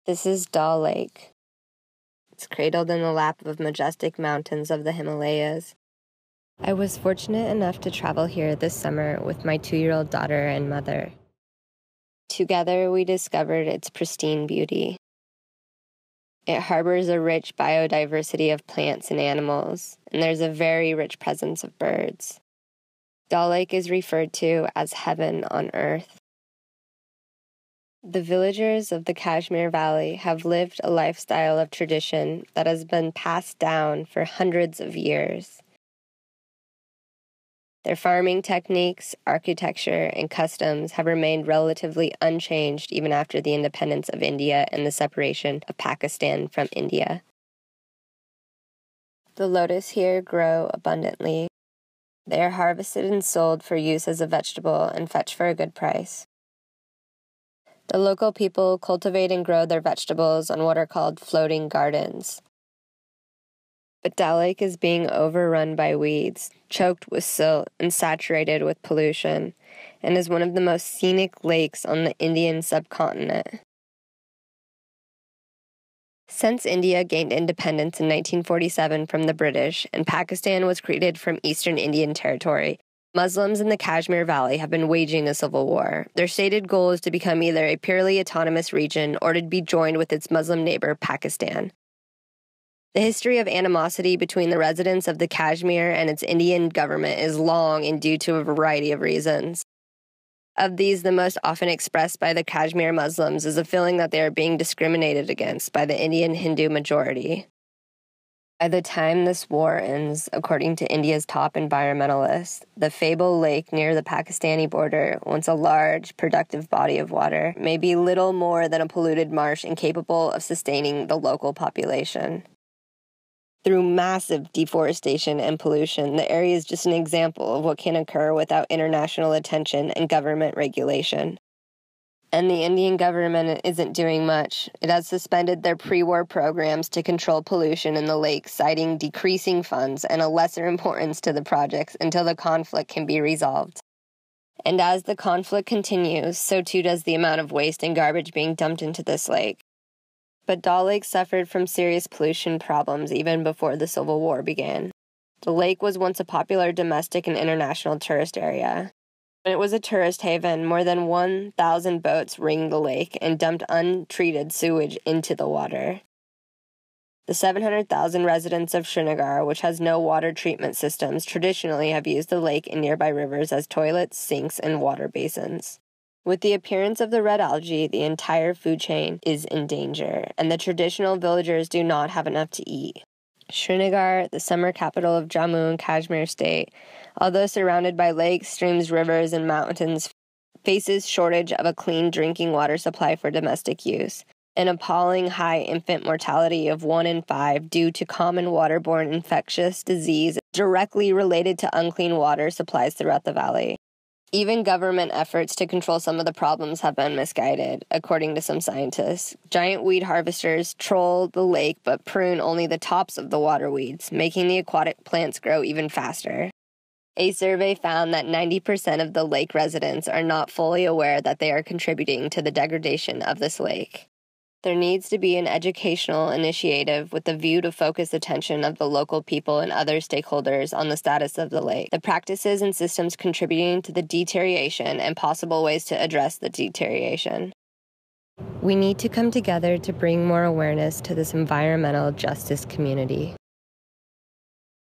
This is Dal Lake. It's cradled in the lap of majestic mountains of the Himalayas. I was fortunate enough to travel here this summer with my 2-year-old daughter and mother. Together, we discovered its pristine beauty. It harbors a rich biodiversity of plants and animals, and there's a very rich presence of birds. Dal Lake is referred to as heaven on earth. The villagers of the Kashmir Valley have lived a lifestyle of tradition that has been passed down for hundreds of years. Their farming techniques, architecture, and customs have remained relatively unchanged even after the independence of India and the separation of Pakistan from India. The lotus here grow abundantly. They are harvested and sold for use as a vegetable and fetch for a good price. The local people cultivate and grow their vegetables on what are called floating gardens. But Dal Lake is being overrun by weeds, choked with silt, and saturated with pollution, and is one of the most scenic lakes on the Indian subcontinent. Since India gained independence in 1947 from the British and Pakistan was created from Eastern Indian Territory, Muslims in the Kashmir Valley have been waging a civil war. Their stated goal is to become either a purely autonomous region or to be joined with its Muslim neighbor, Pakistan. The history of animosity between the residents of the Kashmir and its Indian government is long and due to a variety of reasons. Of these, the most often expressed by the Kashmir Muslims is a feeling that they are being discriminated against by the Indian Hindu majority. By the time this war ends, according to India's top environmentalists, the Fable Lake near the Pakistani border, once a large, productive body of water, may be little more than a polluted marsh incapable of sustaining the local population. Through massive deforestation and pollution, the area is just an example of what can occur without international attention and government regulation. And the Indian government isn't doing much. It has suspended their pre-war programs to control pollution in the lake, citing decreasing funds and a lesser importance to the projects until the conflict can be resolved. And as the conflict continues, so too does the amount of waste and garbage being dumped into this lake. But Dal Lake suffered from serious pollution problems even before the Civil War began. The lake was once a popular domestic and international tourist area. When it was a tourist haven, more than 1,000 boats ringed the lake and dumped untreated sewage into the water. The 700,000 residents of Srinagar, which has no water treatment systems, traditionally have used the lake and nearby rivers as toilets, sinks, and water basins. With the appearance of the red algae, the entire food chain is in danger, and the traditional villagers do not have enough to eat. Srinagar, the summer capital of Jammu and Kashmir state, although surrounded by lakes, streams, rivers, and mountains, faces shortage of a clean drinking water supply for domestic use. An appalling high infant mortality of 1 in 5 due to common waterborne infectious disease directly related to unclean water supplies throughout the valley. Even government efforts to control some of the problems have been misguided, according to some scientists. Giant weed harvesters troll the lake but prune only the tops of the water weeds, making the aquatic plants grow even faster. A survey found that 90% of the lake residents are not fully aware that they are contributing to the degradation of this lake. There needs to be an educational initiative with the view to focus attention of the local people and other stakeholders on the status of the lake, the practices and systems contributing to the deterioration, and possible ways to address the deterioration. We need to come together to bring more awareness to this environmental justice community.